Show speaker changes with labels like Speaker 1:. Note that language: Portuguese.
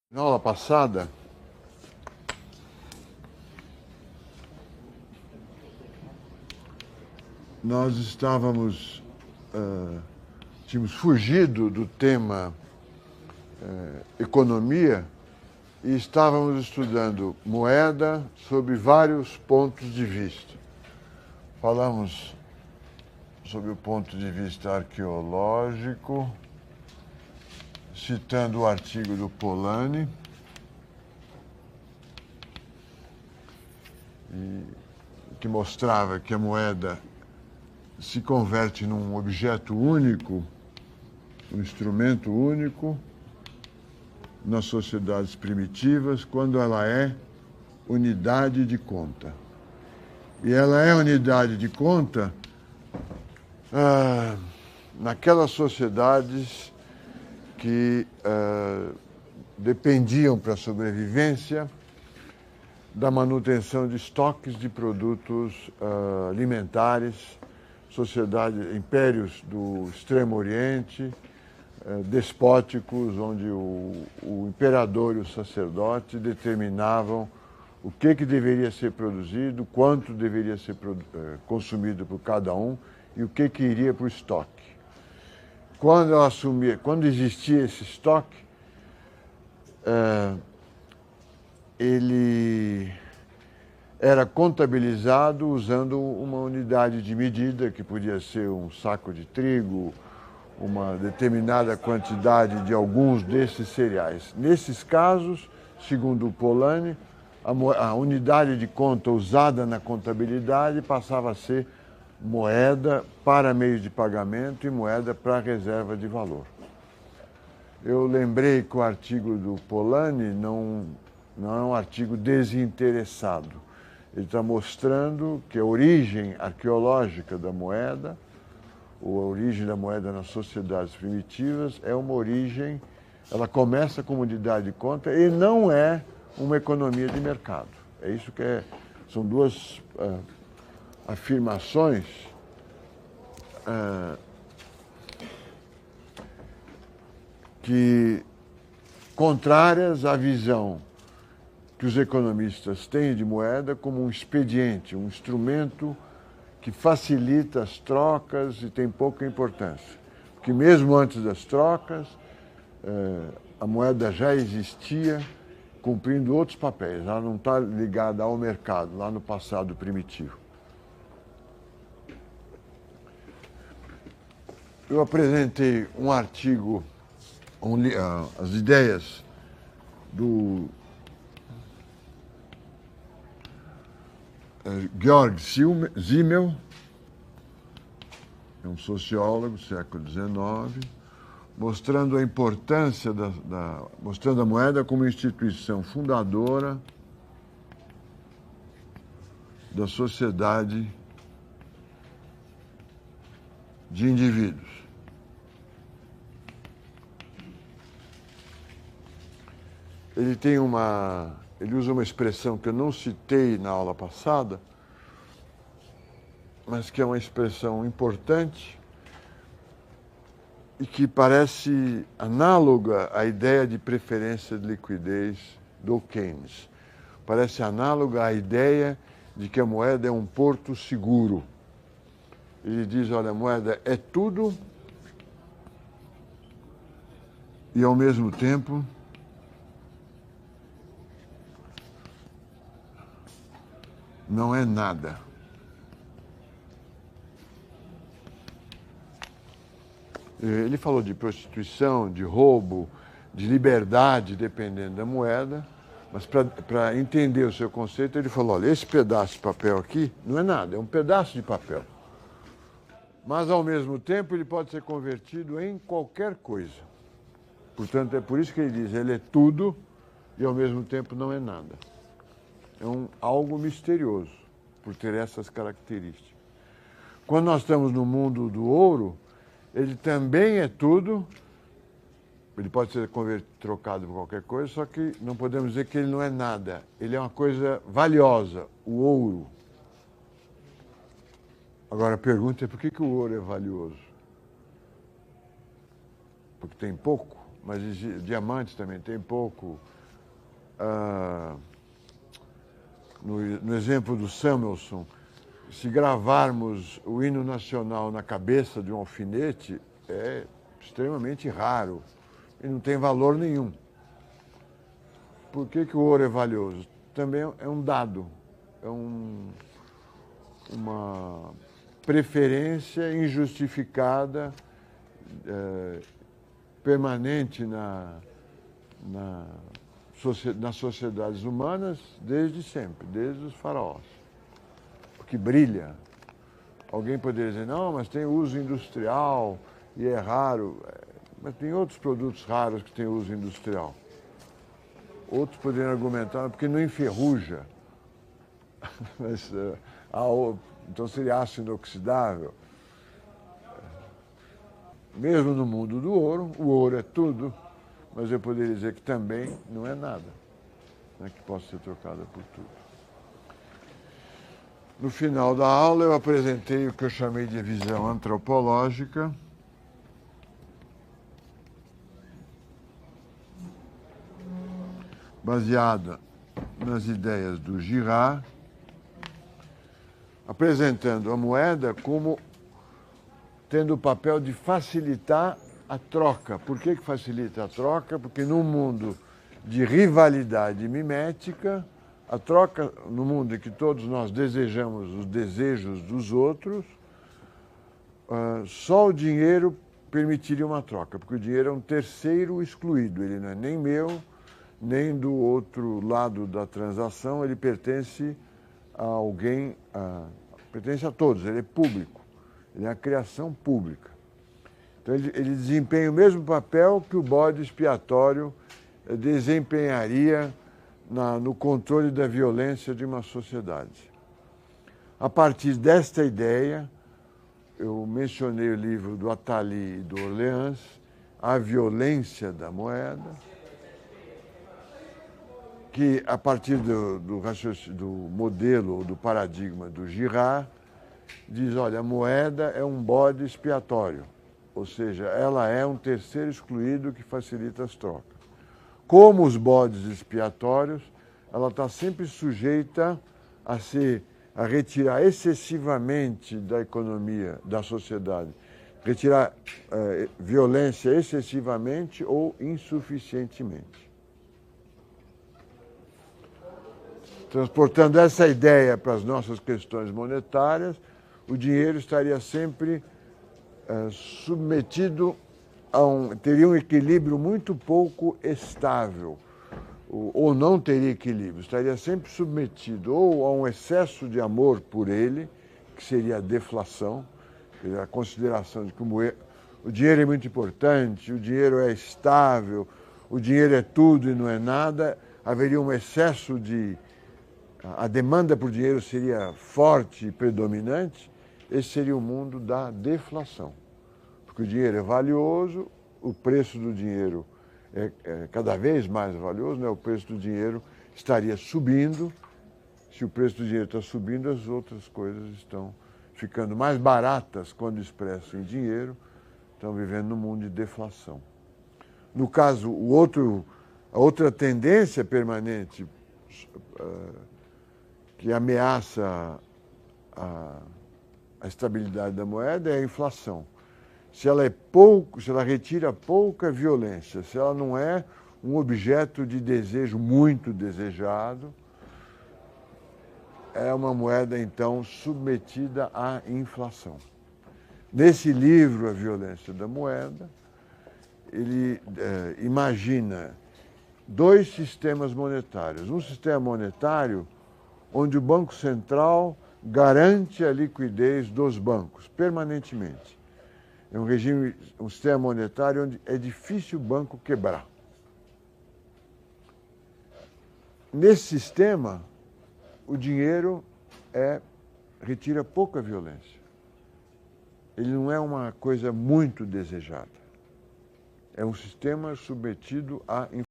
Speaker 1: Na aula passada, nós tínhamos fugido do tema economia e estávamos estudando moeda sob vários pontos de vista. Falamos sobre o ponto de vista arqueológico, citando o artigo do Polanyi, que mostrava que a moeda se converte num objeto único, um instrumento único nas sociedades primitivas quando ela é unidade de conta. E ela é unidade de conta naquelas sociedades que dependiam para a sobrevivência da manutenção de estoques de produtos alimentares, impérios do Extremo Oriente, despóticos, onde o imperador e o sacerdote determinavam o que deveria ser produzido, quanto deveria ser consumido por cada um e o que iria para o estoque. Quando existia esse estoque, ele era contabilizado usando uma unidade de medida, que podia ser um saco de trigo, uma determinada quantidade de alguns desses cereais. Nesses casos, segundo o Polanyi, a unidade de conta usada na contabilidade passava a ser moeda para meios de pagamento e moeda para reserva de valor. Eu lembrei que o artigo do Polanyi não é um artigo desinteressado. Ele está mostrando que a origem arqueológica da moeda, ou a origem da moeda nas sociedades primitivas, é uma origem, ela começa como unidade de conta e não é uma economia de mercado. É isso que é. São duas afirmações que contrárias à visão que os economistas têm de moeda como um expediente, um instrumento que facilita as trocas e tem pouca importância. Porque mesmo antes das trocas, a moeda já existia cumprindo outros papéis. Ela não está ligada ao mercado, lá no passado primitivo. Eu apresentei um artigo, as ideias do Georg Simmel, é um sociólogo do século XIX, mostrando a importância mostrando a moeda como instituição fundadora da sociedade de indivíduos. Ele usa uma expressão que eu não citei na aula passada, mas que é uma expressão importante e que parece análoga à ideia de preferência de liquidez do Keynes. Parece análoga à ideia de que a moeda é um porto seguro. Ele diz, olha, a moeda é tudo e, ao mesmo tempo, não é nada. Ele falou de prostituição, de roubo, de liberdade, dependendo da moeda, mas para entender o seu conceito, ele falou, olha, esse pedaço de papel aqui não é nada, é um pedaço de papel. Mas, ao mesmo tempo, ele pode ser convertido em qualquer coisa. Portanto, é por isso que ele diz, ele é tudo e, ao mesmo tempo, não é nada. É algo misterioso, por ter essas características. Quando nós estamos no mundo do ouro, ele também é tudo, ele pode ser trocado por qualquer coisa, só que não podemos dizer que ele não é nada. Ele é uma coisa valiosa, o ouro. Agora a pergunta é por que o ouro é valioso? Porque tem pouco, mas diamantes também tem pouco, no exemplo do Samuelson, se gravarmos o hino nacional na cabeça de um alfinete, é extremamente raro e não tem valor nenhum. Por que o ouro é valioso? Também é um dado, é uma preferência injustificada, permanente nas sociedades humanas desde sempre, desde os faraós. Porque brilha. Alguém poderia dizer, não, mas tem uso industrial e é raro. Mas tem outros produtos raros que têm uso industrial. Outros poderiam argumentar, porque não enferruja. Mas, então seria aço inoxidável. Mesmo no mundo do ouro, o ouro é tudo, mas eu poderia dizer que também não é nada, né, que possa ser trocada por tudo. No final da aula eu apresentei o que eu chamei de visão antropológica, baseada nas ideias do Girard, apresentando a moeda como tendo o papel de facilitar a troca. Por que facilita a troca? Porque num mundo de rivalidade mimética, a troca, no mundo em que todos nós desejamos os desejos dos outros, só o dinheiro permitiria uma troca, porque o dinheiro é um terceiro excluído, ele não é nem meu, nem do outro lado da transação, ele pertence a alguém, pertence a todos, ele é público, ele é a criação pública. Então ele desempenha o mesmo papel que o bode expiatório desempenharia no controle da violência de uma sociedade. A partir desta ideia, eu mencionei o livro do Attali e do Orleans, A Violência da Moeda, que a partir do modelo ou do paradigma do Girard, diz, olha, a moeda é um bode expiatório, ou seja, ela é um terceiro excluído que facilita as trocas. Como os bodes expiatórios, ela está sempre sujeita a retirar excessivamente da economia, da sociedade, retirar violência excessivamente ou insuficientemente. Transportando essa ideia para as nossas questões monetárias, o dinheiro estaria sempre submetido teria um equilíbrio muito pouco estável, ou não teria equilíbrio, estaria sempre submetido ou a um excesso de amor por ele, que seria a deflação, a consideração de que o dinheiro é muito importante, o dinheiro é estável, o dinheiro é tudo e não é nada, haveria um excesso a demanda por dinheiro seria forte e predominante, esse seria o mundo da deflação. Porque o dinheiro é valioso, o preço do dinheiro é cada vez mais valioso, né? O preço do dinheiro estaria subindo. Se o preço do dinheiro está subindo, as outras coisas estão ficando mais baratas quando expresso em dinheiro, estão vivendo num mundo de deflação. No caso, a outra tendência permanente que ameaça a estabilidade da moeda é a inflação. Se ela retira pouca violência, se ela não é um objeto de desejo muito desejado, é uma moeda, então, submetida à inflação. Nesse livro, A Violência da Moeda, ele imagina dois sistemas monetários. Um sistema monetário onde o Banco Central garante a liquidez dos bancos permanentemente. É um sistema monetário onde é difícil o banco quebrar. Nesse sistema, o dinheiro retira pouca violência. Ele não é uma coisa muito desejada. É um sistema submetido à